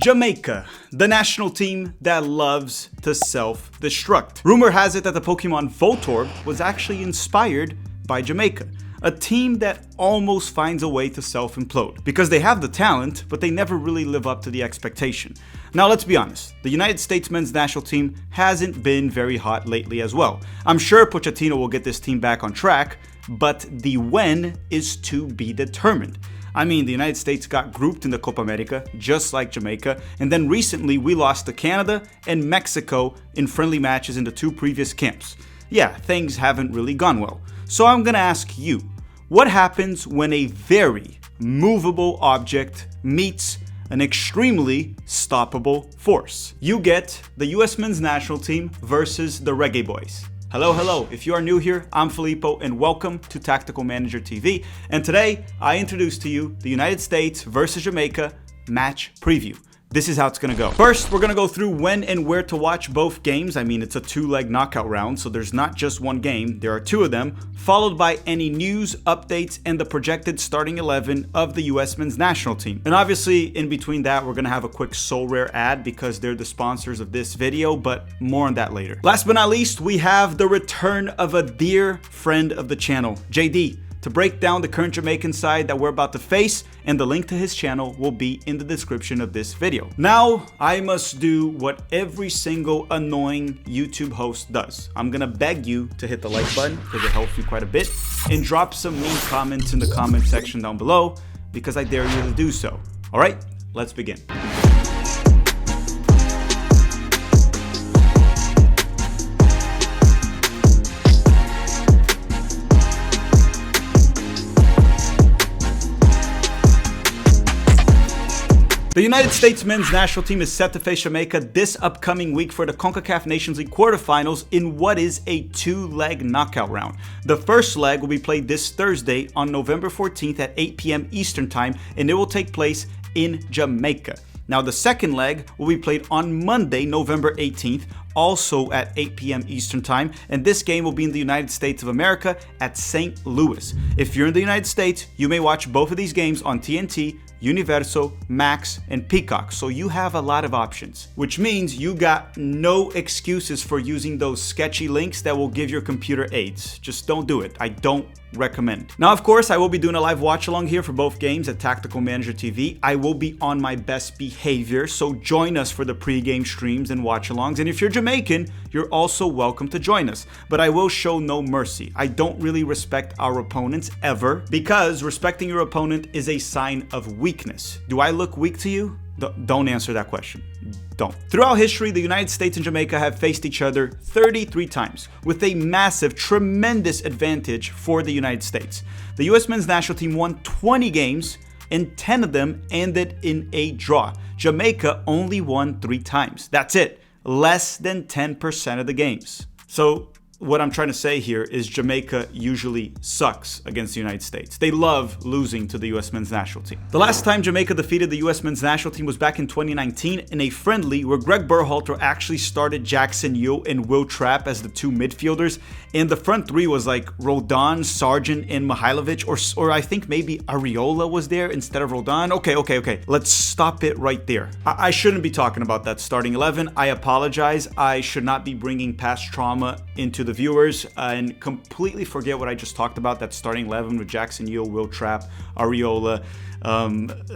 Jamaica, the national team that loves to self-destruct. Rumor has it that the Pokemon Voltorb was actually inspired by Jamaica, a team that almost finds a way to self-implode because they have the talent, but they never really live up to the expectation. Now let's be honest, the United States men's national team hasn't been very hot lately as well. I'm sure Pochettino will get this team back on track, but the when is to be determined. I mean, the United States got grouped in the Copa America, just like Jamaica, and then recently we lost to Canada and Mexico in friendly matches in the two previous camps. Yeah, things haven't really gone well. So I'm gonna ask you, what happens when a very movable object meets an extremely stoppable force? You get the US men's national team versus the Reggae Boyz. Hello. If you are new here, I'm Filippo and welcome to Tactical Manager TV. And today I introduce to you the United States versus Jamaica match preview. This is how it's gonna go. First, we're gonna go through when and where to watch both games. I mean, it's a two-leg knockout round, so there's not just one game, there are two of them, followed by any news, updates, and the projected starting 11 of the US men's national team. And obviously, in between that, we're gonna have a quick SoulRare ad because they're the sponsors of this video, but more on that later. Last but not least, we have the return of a dear friend of the channel, JD, to break down the current Jamaican side that we're about to face, and the link to his channel will be in the description of this video. Now, I must do what every single annoying YouTube host does. I'm gonna beg you to hit the like button because it helps me quite a bit, and drop some mean comments in the comment section down below because I dare you to do so. All right, let's begin. The United States men's national team is set to face Jamaica this upcoming week for the CONCACAF Nations League quarterfinals in what is a two-leg knockout round. The first leg will be played this Thursday on November 14th at 8 p.m. Eastern Time, and it will take place in Jamaica. Now, the second leg will be played on Monday, November 18th, also at 8 p.m. Eastern Time, and this game will be in the United States of America at St. Louis. If you're in the United States, you may watch both of these games on TNT, Universo, Max, and Peacock, so you have a lot of options, which means you got no excuses for using those sketchy links that will give your computer AIDS. Just don't do it. I don't recommend. Now, of course, I will be doing a live watch along here for both games at Tactical Manager TV. I will be on my best behavior, so join us for the pre-game streams and watch alongs. And if you're Jamaican, you're also welcome to join us. But I will show no mercy. I don't really respect our opponents ever, because respecting your opponent is a sign of weakness. Do I look weak to you? Don't answer that question. Don't. Throughout history, the United States and Jamaica have faced each other 33 times, with a massive, tremendous advantage for the United States. The US men's national team won 20 games, and 10 of them ended in a draw. Jamaica only won 3 times. That's it. Less than 10% of the games. So what I'm trying to say here is Jamaica usually sucks against the United States. They love losing to the US men's national team. The last time Jamaica defeated the US men's national team was back in 2019 in a friendly where Greg Berhalter actually started Jackson Yule and Will Trapp as the two midfielders, and the front three was like Roldan, Sargent, and Mihailovic, or I think maybe Areola was there instead of Roldan. Okay. Let's stop it right there. I shouldn't be talking about that starting 11. I apologize. I should not be bringing past trauma into the viewers and completely forget what I just talked about, that starting 11 with Jackson Yule, Will Trapp, Areola,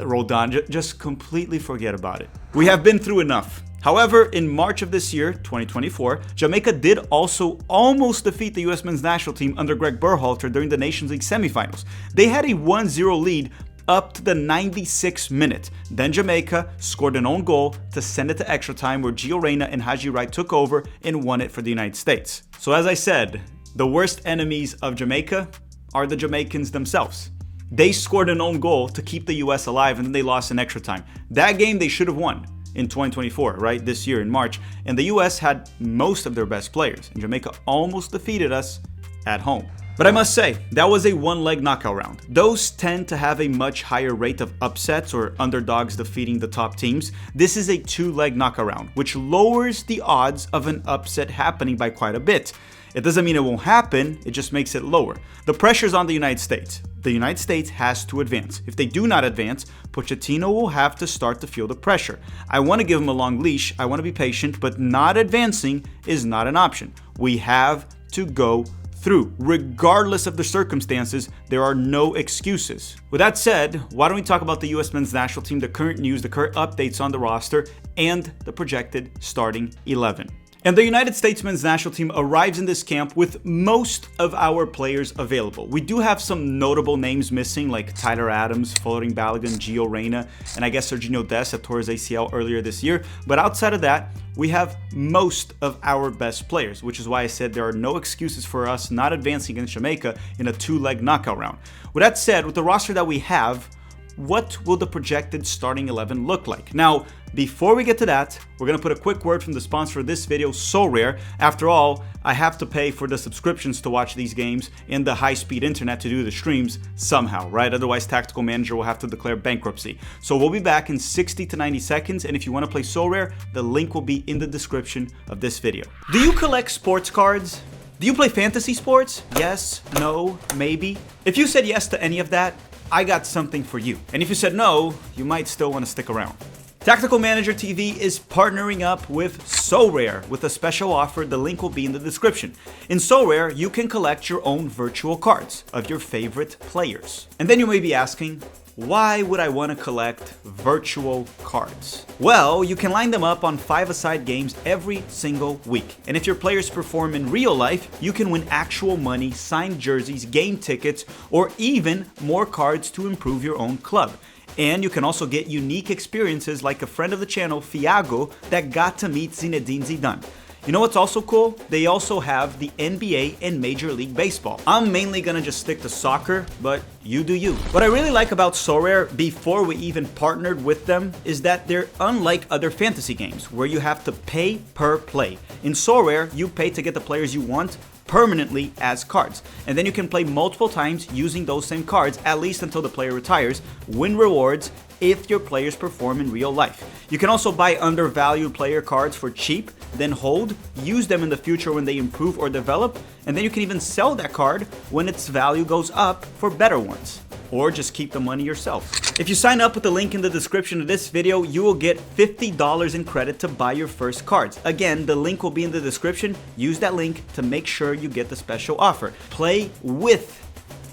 Roldan. Just completely forget about it. We have been through enough. However, in March of this year, 2024, Jamaica did also almost defeat the US men's national team under Greg Berhalter during the Nations League Semifinals. They had a 1-0 lead up to the 96th minute. Then Jamaica scored an own goal to send it to extra time, where Gio Reyna and Haji Wright took over and won it for the United States. So as I said, the worst enemies of Jamaica are the Jamaicans themselves. They scored an own goal to keep the US alive, and then they lost in extra time. That game they should have won in 2024, right? This year in March. And the US had most of their best players, and Jamaica almost defeated us at home. But I must say, that was a one-leg knockout round. Those tend to have a much higher rate of upsets or underdogs defeating the top teams. This is a two-leg knockout round, which lowers the odds of an upset happening by quite a bit. It doesn't mean it won't happen, it just makes it lower. The pressure's on the United States. The United States has to advance. If they do not advance, Pochettino will have to start to feel the pressure. I want to give him a long leash, I want to be patient, but not advancing is not an option. We have to go through. Regardless of the circumstances, there are no excuses. With that said, why don't we talk about the US men's national team, the current news, the current updates on the roster, and the projected starting 11. And the United States men's national team arrives in this camp with most of our players available. We do have some notable names missing, like Tyler Adams, Floating Balogun, Gio Reyna, and I guess Serginho Dest that tore his ACL earlier this year. But outside of that, we have most of our best players, which is why I said there are no excuses for us not advancing against Jamaica in a two-leg knockout round. With that said, with the roster that we have, what will the projected starting 11 look like? Now, before we get to that, we're going to put a quick word from the sponsor of this video, SoRare. After all, I have to pay for the subscriptions to watch these games and the high-speed internet to do the streams somehow, right? Otherwise, Tactical Manager will have to declare bankruptcy. So we'll be back in 60 to 90 seconds, and if you want to play SoRare, the link will be in the description of this video. Do you collect sports cards? Do you play fantasy sports? Yes, no, maybe? If you said yes to any of that, I got something for you. And if you said no, you might still want to stick around. Tactical Manager TV is partnering up with SoRare with a special offer. The link will be in the description. In SoRare, you can collect your own virtual cards of your favorite players. And then you may be asking, why would I want to collect virtual cards? Well, you can line them up on 5-a-side games every single week. And if your players perform in real life, you can win actual money, signed jerseys, game tickets, or even more cards to improve your own club. And you can also get unique experiences like a friend of the channel, Fiago, that got to meet Zinedine Zidane. You know what's also cool? They also have the NBA and Major League Baseball. I'm mainly gonna just stick to soccer, but you do you. What I really like about SoRare, before we even partnered with them, is that they're unlike other fantasy games where you have to pay per play. In SoRare, you pay to get the players you want permanently as cards, and then you can play multiple times using those same cards, at least until the player retires, win rewards if your players perform in real life. You can also buy undervalued player cards for cheap, then hold, use them in the future when they improve or develop, and then you can even sell that card when its value goes up for better ones. Or just keep the money yourself. If you sign up with the link in the description of this video, you will get $50 in credit to buy your first cards. Again, the link will be in the description. Use that link to make sure you get the special offer. Play with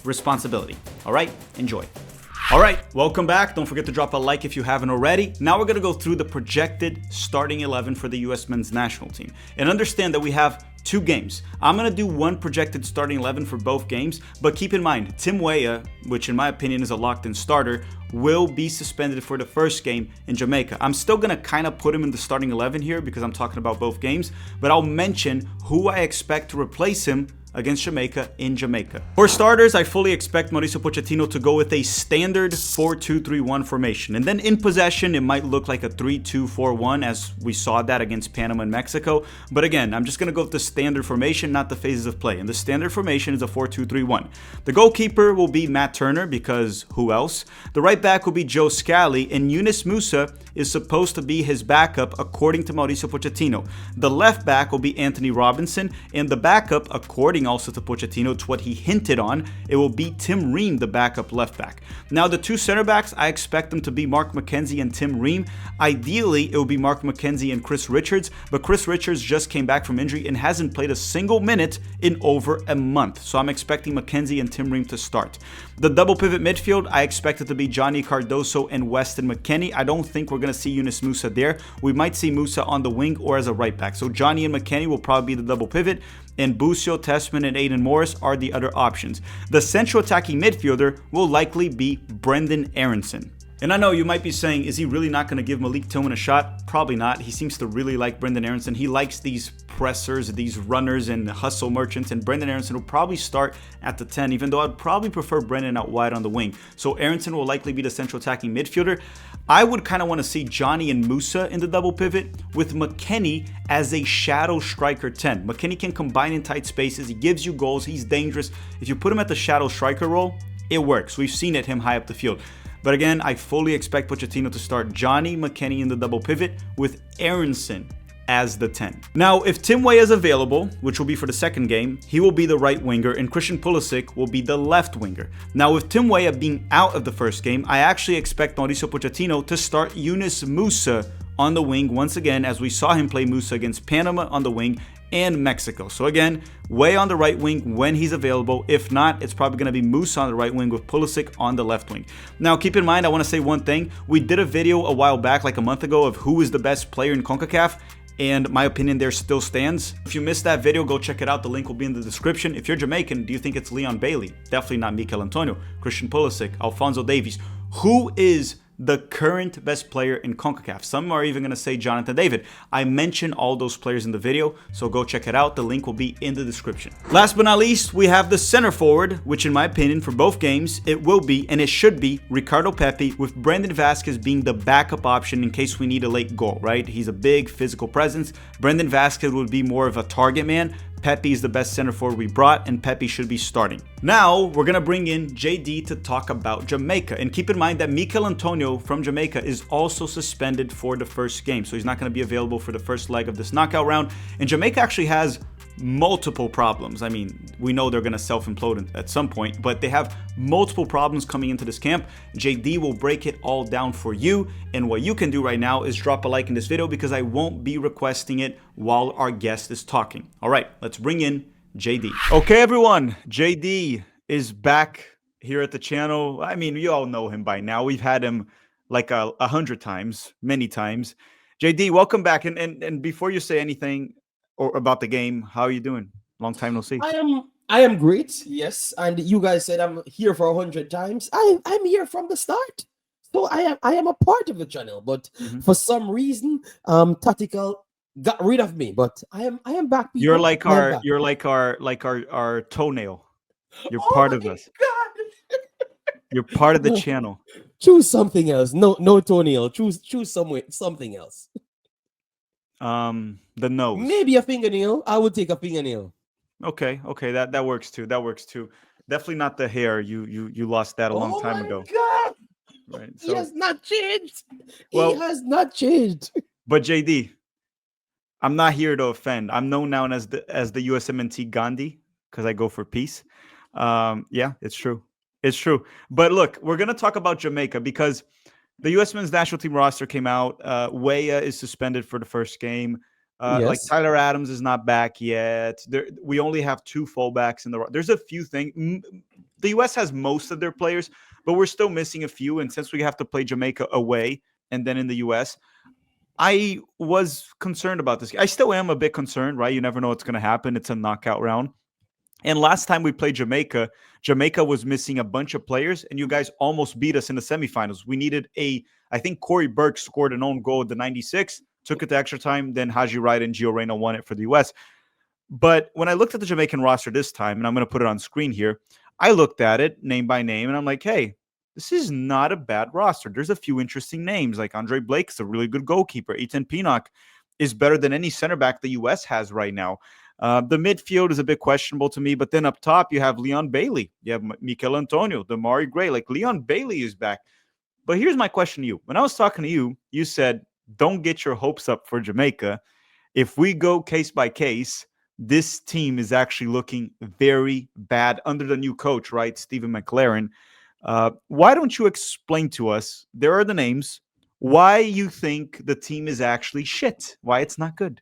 responsibility. All right, enjoy. All right, welcome back. Don't forget to drop a like if you haven't already. Now we're gonna go through the projected starting 11 for the US men's national team. And understand that we have two games. I'm gonna do one projected starting 11 for both games, but keep in mind, Tim Weah, which in my opinion is a locked-in starter, will be suspended for the first game in Jamaica. I'm still gonna kind of put him in the starting 11 here because I'm talking about both games, but I'll mention who I expect to replace him against Jamaica in Jamaica. For starters, I fully expect Mauricio Pochettino to go with a standard 4-2-3-1 formation. And then in possession, it might look like a 3-2-4-1 as we saw that against Panama and Mexico. But again, I'm just going to go with the standard formation, not the phases of play. And the standard formation is a 4-2-3-1. The goalkeeper will be Matt Turner because who else? The right back will be Joe Scally, and Yunus Musa is supposed to be his backup according to Mauricio Pochettino. The left back will be Anthony Robinson, and the backup, according also to Pochettino, it's what he hinted on, it will be Tim Ream, the backup left back. Now the two center backs, I expect them to be Mark McKenzie and Tim Ream. Ideally, it will be Mark McKenzie and Chris Richards, but Chris Richards just came back from injury and hasn't played a single minute in over a month. So I'm expecting McKenzie and Tim Ream to start. The double pivot midfield, I expect it to be Johnny Cardoso and Weston McKennie. I don't think we're going to see Yunus Musa there. We might see Musa on the wing or as a right back. So Johnny and McKennie will probably be the double pivot, and Busio, Tessman, and Aiden Morris are the other options. The central attacking midfielder will likely be Brendan Aronson. And I know you might be saying, is he really not going to give Malik Tillman a shot? Probably not. He seems to really like Brendan Aronson. He likes these pressers, these runners and hustle merchants, and Brendan Aronson will probably start at the 10, even though I'd probably prefer Brendan out wide on the wing. So Aronson will likely be the central attacking midfielder. I would kind of want to see Johnny and Musa in the double pivot with McKennie as a shadow striker 10. McKennie can combine in tight spaces. He gives you goals. He's dangerous. If you put him at the shadow striker role, it works. We've seen it him high up the field. But again, I fully expect Pochettino to start Johnny McKennie in the double pivot with Aronson as the 10. Now, if Tim Weah is available, which will be for the second game, he will be the right winger and Christian Pulisic will be the left winger. Now, with Tim Weah being out of the first game, I actually expect Mauricio Pochettino to start Yunus Musa on the wing once again, as we saw him play Musa against Panama on the wing and Mexico. So again, Weah on the right wing when he's available. If not, it's probably going to be Musa on the right wing with Pulisic on the left wing. Now, keep in mind, I want to say one thing. We did a video a while back, like a month ago, of who is the best player in CONCACAF, and my opinion there still stands. If you missed that video, go check it out. The link will be in the description. If you're Jamaican, do you think it's Leon Bailey? Definitely not Mikel Antonio, Christian Pulisic, Alphonso Davies. Who is the current best player in CONCACAF? Some are even going to say Jonathan David. I mentioned all those players in the video, so go check it out. The link will be in the description. Last but not least, we have the center forward, which in my opinion, for both games, it will be, and it should be, Ricardo Pepi, with Brandon Vasquez being the backup option in case we need a late goal, right? He's a big physical presence. Brandon Vasquez would be more of a target man. Pepi is the best center forward we brought, and Pepi should be starting. Now, we're going to bring in JD to talk about Jamaica. And keep in mind that Mikel Antonio from Jamaica is also suspended for the first game. So he's not going to be available for the first leg of this knockout round. And Jamaica actually has multiple problems. I mean, we know they're going to self-implode at some point, but they have multiple problems coming into this camp. JD will break it all down for you. And what you can do right now is drop a like in this video because I won't be requesting it while our guest is talking. All right, let's bring in JD. Okay, everyone, JD is back here at the channel. I mean, you all know him by now. We've had him like 100 times, many times. JD, welcome back. And before you say anything or about the game, how are you doing? Long time no see. I am great, yes. And you guys said I'm here for 100 times. I'm here from the start. So I am a part of the channel, but for some reason, Tactical got rid of me. But I am back. People. You're like our toenail. You're part of us. God. You're part of the channel. Choose something else. No toenail. Choose something else. The nose. Maybe a fingernail. I would take a fingernail. Okay, that works too. That works too. Definitely not the hair. You lost that a long time ago. God. Right. So, he has not changed. Well, he has not changed. But JD, I'm not here to offend. I'm known now as the USMNT Gandhi because I go for peace. Yeah, it's true. It's true. But look, we're gonna talk about Jamaica because the U.S. men's national team roster came out. Weah is suspended for the first game. Yes. Like Tyler Adams is not back yet. We only have 2 fullbacks in the. There's a few things. The U.S. has most of their players, but we're still missing a few. And since we have to play Jamaica away and then in the U.S., I was concerned about this. I still am a bit concerned, right? You never know what's going to happen. It's a knockout round. And last time we played Jamaica, Jamaica was missing a bunch of players, and you guys almost beat us in the semifinals. We needed I think Corey Burke scored an own goal at the 96, took it to extra time, then Haji Wright and Gio Reyna won it for the U.S. But when I looked at the Jamaican roster this time, and I'm going to put it on screen here, I looked at it name by name, and I'm like, hey, this is not a bad roster. There's a few interesting names, like Andre Blake is a really good goalkeeper. Ethan Pinnock is better than any center back the U.S. has right now. The midfield is a bit questionable to me, but then up top, you have Leon Bailey. You have Mikel Antonio, Damari Gray. Like, Leon Bailey is back. But here's my question to you. When I was talking to you, you said, don't get your hopes up for Jamaica. If we go case by case, this team is actually looking very bad under the new coach, right? Stephen McLaren. Why don't you explain to us, there are the names, why you think the team is actually shit, why it's not good?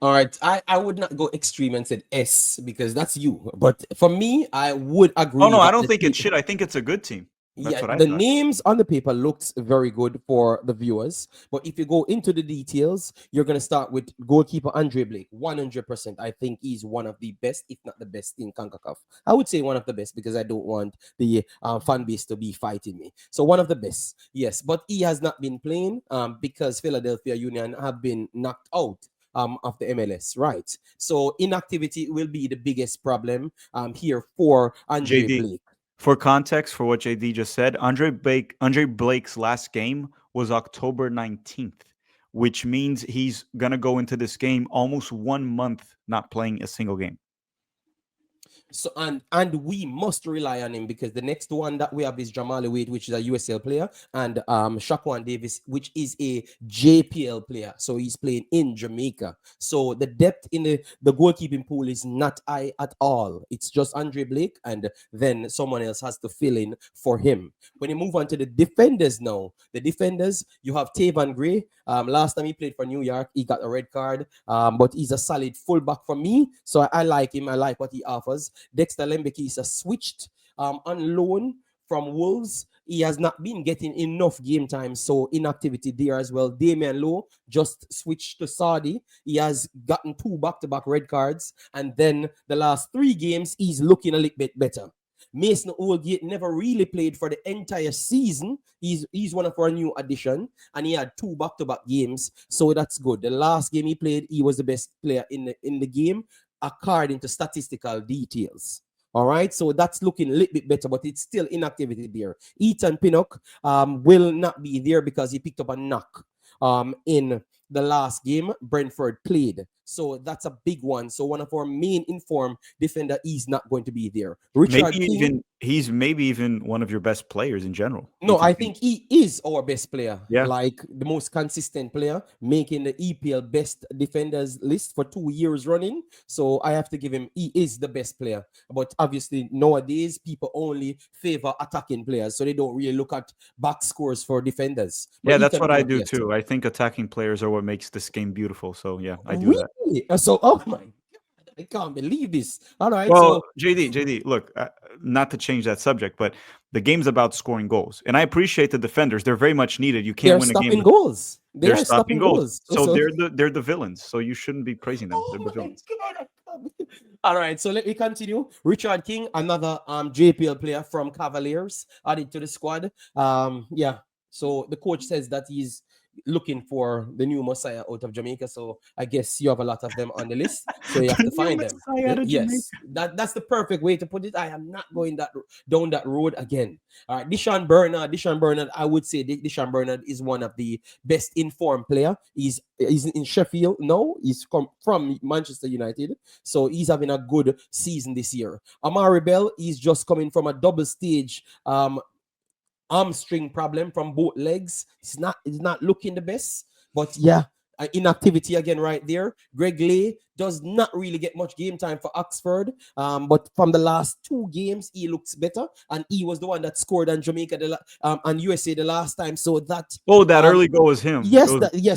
All right, I would not go extreme and said S because that's you. But for me, I would agree. Oh, no, I don't think it's shit. I think it's a good team. That's Yeah, what I the thought. names on the paper looks very good for the viewers, but if you go into the details, you're gonna start with goalkeeper Andre Blake. 100%, I think he's one of the best, if not the best, in Concacaf. I would say one of the best because I don't want the fan base to be fighting me. So one of the best, yes, but he has not been playing because Philadelphia Union have been knocked out of the MLS, right? So inactivity will be the biggest problem here for Andre JD, Blake. for context, for what JD just said, Andre Blake's last game was October 19th, which means he's gonna go into this game almost 1 month not playing a single game. So and we must rely on him because the next one that we have is Jamal Wade, which is a USL player, and Shaquan Davis, which is a JPL player. So he's playing in Jamaica. So the depth in the goalkeeping pool is not high at all. It's just Andre Blake, and then someone else has to fill in for him. When you move on to the defenders now, the defenders, you have Tavan Gray. Last time he played for New York, he got a red card, but he's a solid fullback for me. So I like him. I like what he offers. Dexter Lembeke is a switched on loan from Wolves. He has not been getting enough game time, so inactivity there as well. Damian Lowe just switched to Saudi. He has gotten 2 back-to-back red cards, and then the last 3 games, he's looking a little bit better. Mason Oldgate never really played for the entire season. He's one of our new addition, and he had 2 back-to-back games, so that's good. The last game he played, he was the best player in the game, according to statistical details. All right, so that's looking a little bit better, but it's still inactivity there. Ethan Pinnock will not be there because he picked up a knock in the last game Brentford played. So that's a big one. So one of our main informed defender is not going to be there. Richard King. He's maybe even one of your best players in general. No, I think he is our best player. Yeah. Like the most consistent player, making the EPL best defenders list for 2 years running. So I have to give him, he is the best player. But obviously nowadays people only favor attacking players. So they don't really look at back scores for defenders. But yeah, that's what I do too. I think attacking players are what makes this game beautiful. So yeah, I do that. So, oh my God, I can't believe this. All right. Well, So JD, look, not to change that subject, but the game's about scoring goals, and I appreciate the defenders. They're very much needed. You can't win a game. Goals. They're stopping goals. So they're the villains. So you shouldn't be praising them. They're the villains. All right, so let me continue. Richard King, another JPL player from Cavaliers, added to the squad. Yeah. So the coach says that he's looking for the new Messiah out of Jamaica. So I guess you have a lot of them on the list. So you have to find them. Yes, that's the perfect way to put it. I am not going down that road again. All right, Deshaun Bernard, I would say Deshaun Bernard is one of the best informed player. He's in Sheffield. No, he's from Manchester United. So he's having a good season this year. Amari Bell is just coming from a double stage hamstring problem from both legs. It's not looking the best, but yeah, inactivity again right there. Greg Lay does not really get much game time for Oxford, but from the last 2 games he looks better, and he was the one that scored on Jamaica and USA the last time. So that early goal was him. Yes,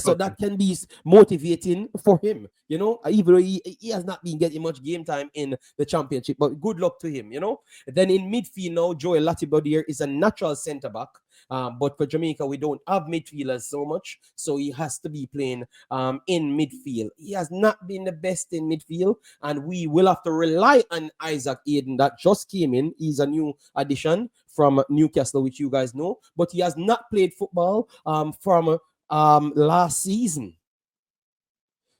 so that can be motivating for him, even though he has not been getting much game time in the championship, but good luck to him. Then in midfield now, Joel Latibodier is a natural center back, but for Jamaica we don't have midfielders so much, so he has to be playing in midfield. He has not been the best in midfield, and we will have to rely on Isaac Aiden that just came in. He's a new addition from Newcastle, which you guys know, but he has not played football from last season.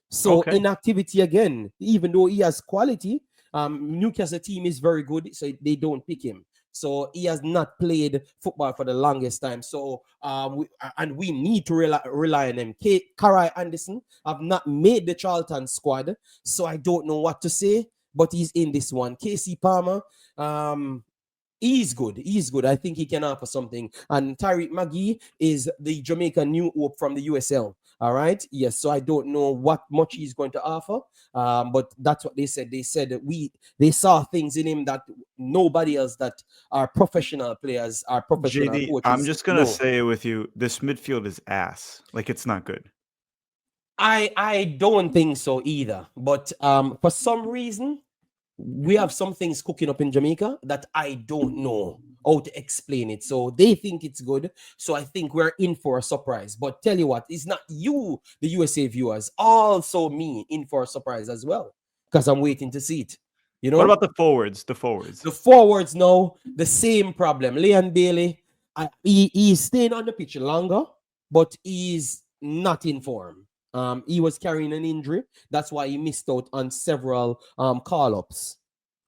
So inactivity again, even though he has quality, Newcastle team is very good, so they don't pick him. So he has not played football for the longest time. So we need to rely on him. Karai Anderson have not made the Charlton squad, so I don't know what to say, but he's in this one. Casey Palmer, he's good. I think he can offer something. And Tyreek McGee is the Jamaican new hope from the USL. All right. Yes. So I don't know what much he's going to offer. But that's what they said. They said they saw things in him that nobody else that are professional players, are professional JD, coaches. I'm just gonna say it with you. This midfield is ass. Like, it's not good. I don't think so either. But for some reason, we have some things cooking up in Jamaica that I don't know. how to explain it. So they think it's good. So I think we're in for a surprise. But tell you what, it's not you, the USA viewers, also me in for a surprise as well. Because I'm waiting to see it. You What know? about the forwards? The forwards. The forwards now, the same problem. Leon Bailey, he's staying on the pitch longer, but he's not in form. He was carrying an injury. That's why he missed out on several call-ups.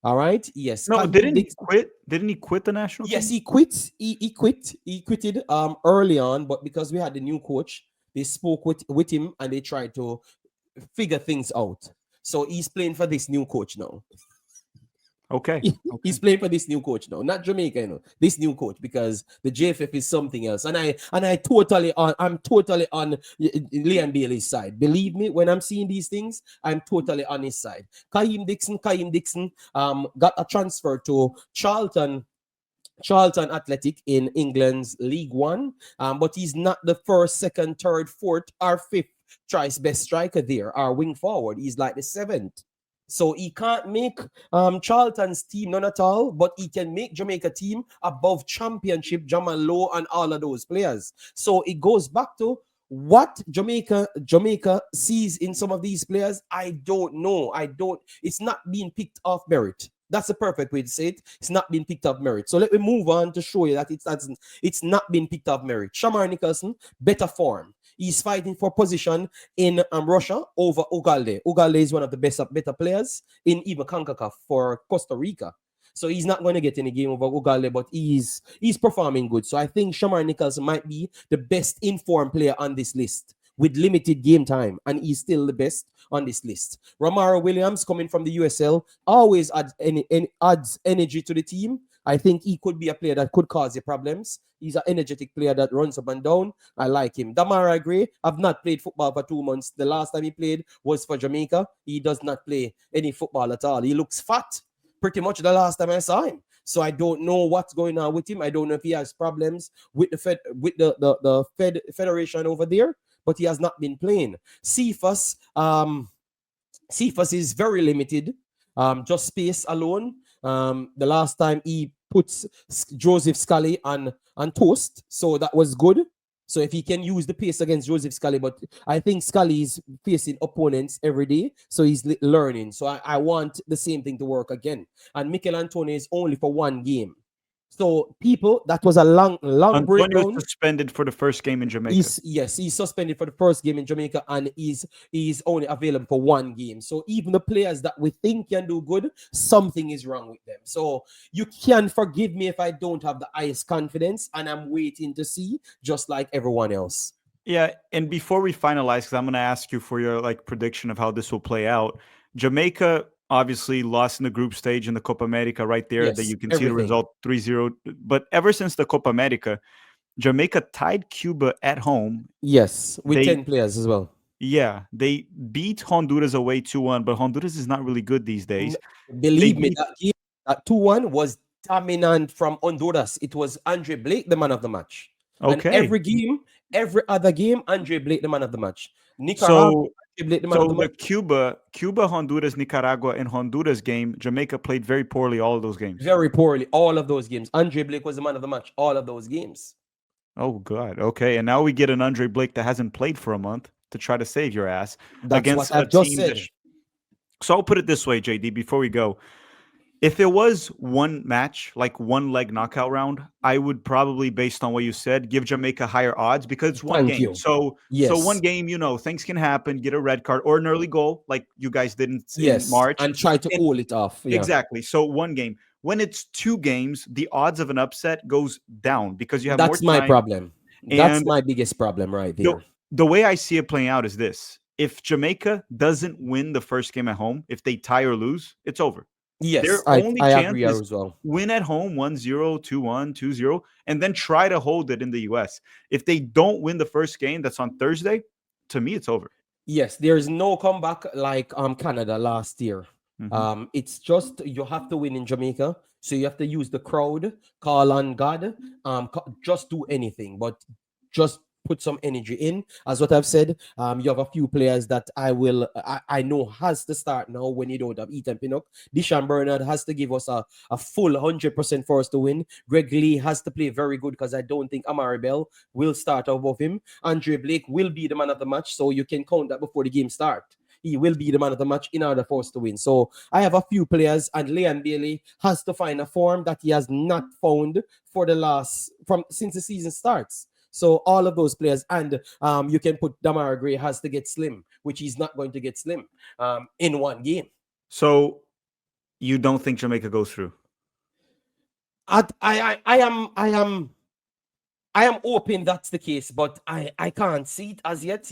All right. Yes. No, didn't he quit? Didn't he quit the national team? Yes, he quit. He quit. He quitted early on, but because we had the new coach, they spoke with him and they tried to figure things out. So he's playing for this new coach now. Okay. He's playing for this new coach now, not Jamaica, this new coach, because the JFF is something else. And I'm totally on Leon Bailey's side. Believe me, when I'm seeing these things, I'm totally on his side. Kaim Dixon got a transfer to Charlton Athletic in England's League One, but he's not the first, second, third, fourth, or fifth choice best striker there, our wing forward. He's like the seventh. So he can't make Charlton's team, none at all, but he can make Jamaica team above championship, Jamal Lowe and all of those players. So it goes back to what Jamaica sees in some of these players. I don't know. It's not being picked off merit. That's the perfect way to say it. It's not being picked up merit. So let me move on to show you that it's not being picked up merit. Shamar Nicholson, better form. He's fighting for position in Russia over Ugalde. Ugalde is one of the better players in even CONCACAF for Costa Rica. So he's not going to get any game over Ugalde, but he's performing good. So I think Shamar Nicholson might be the best informed player on this list with limited game time, and he's still the best on this list. Romaro Williams, coming from the USL, always adds energy to the team. I think he could be a player that could cause you problems. He's an energetic player that runs up and down. I like him. Damara Gray, I've not played football for 2 months. The last time he played was for Jamaica. He does not play any football at all. He looks fat pretty much the last time I saw him. So I don't know what's going on with him. I don't know if he has problems with the federation over there, but he has not been playing. Cephas is very limited. Just space alone. The last time he puts Joseph Scully on toast, so that was good. So if he can use the pace against Joseph Scully, but I think Scully is facing opponents every day, so he's learning. So I want the same thing to work again. And Mikel Antonio is only for 1 game. So people, that was a long breakdown. Was suspended for the first game in Jamaica. He's suspended for the first game in Jamaica, and he's only available for 1 game. So even the players that we think can do good, something is wrong with them. So you can forgive me if I don't have the highest confidence, and I'm waiting to see, just like everyone else. Yeah, and before we finalize, because I'm going to ask you for your prediction of how this will play out. Jamaica obviously lost in the group stage in the Copa America right there. Yes, that you can see the result 3-0. But ever since the Copa America, Jamaica tied Cuba at home. Yes, with 10 players as well. Yeah, they beat Honduras away 2-1, but Honduras is not really good these days. Believe me, that game at 2-1 was dominant from Honduras. It was Andre Blake, the man of the match. Okay. And every other game, Andre Blake, the man of the match. Nicaragua, the Cuba, Honduras, Nicaragua, and Honduras game, Jamaica played very poorly all of those games. Very poorly, all of those games. Andre Blake was the man of the match, all of those games. Oh, God. Okay, and now we get an Andre Blake that hasn't played for a month to try to save your ass. That's against what I've just said. So I'll put it this way, JD, before we go. If it was one match, like 1 leg knockout round, I would probably, based on what you said, give Jamaica higher odds because it's one game. So 1 game, things can happen, get a red card or an early goal like you guys did in March. And try to cool it off. Yeah. Exactly. So 1 game. When it's 2 games, the odds of an upset goes down because you have more time. That's my problem. That's my biggest problem right there. The way I see it playing out is this. If Jamaica doesn't win the first game at home, if they tie or lose, it's over. Yes, their only chance is as well. Win at home 1-0, 2-1, 2-0, and then try to hold it in the US. If they don't win the first game that's on Thursday, to me, it's over. Yes, there's no comeback like Canada last year. Mm-hmm. It's just you have to win in Jamaica. So you have to use the crowd, call on God, just do anything, but just put some energy in. As what I've said, you have a few players that I know has to start now when you don't have Ethan Pinnock. Deshaun Bernard has to give us a full 100% for us to win. Greg Lee has to play very good because I don't think Amari Bell will start above him. Andre Blake will be the man of the match, so you can count that before the game starts. He will be the man of the match in order for us to win. So I have a few players, and Leon Bailey has to find a form that he has not found since the season starts. So all of those players, and you can put Damara Gray has to get slim, which he's not going to get slim in one game. So you don't think Jamaica goes through? I am hoping that's the case, but I can't see it as yet.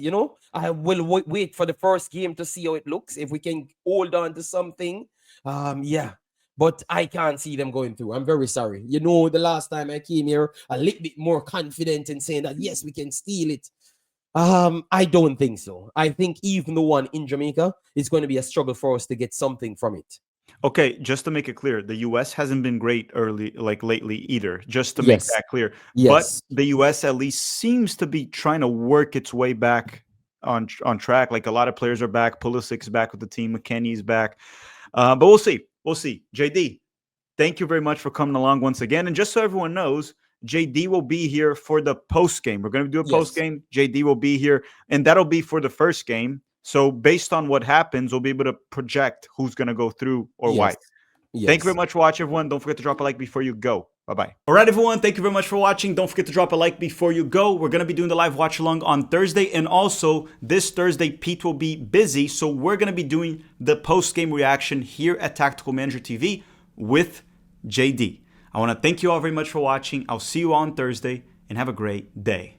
I will wait for the first game to see how it looks. If we can hold on to something, yeah. But I can't see them going through. I'm very sorry. The last time I came here, a little bit more confident in saying that yes, we can steal it. I don't think so. I think even the one in Jamaica is going to be a struggle for us to get something from it. Okay, just to make it clear, the US hasn't been great lately either, just to make that clear. Yes. But the US at least seems to be trying to work its way back on track. Like a lot of players are back. Pulisic's back with the team. McKenny's back. But we'll see. We'll see. JD, thank you very much for coming along once again. And just so everyone knows, JD will be here for the post game. We're going to do a post game. JD will be here, and that'll be for the first game. So based on what happens, we'll be able to project who's going to go through or why. Thank you very much for watching, everyone. Don't forget to drop a like before you go. Bye-bye. All right, everyone. Thank you very much for watching. Don't forget to drop a like before you go. We're going to be doing the live watch along on Thursday. And also this Thursday, Pete will be busy. So we're going to be doing the post-game reaction here at Tactical Manager TV with JD. I want to thank you all very much for watching. I'll see you on Thursday and have a great day.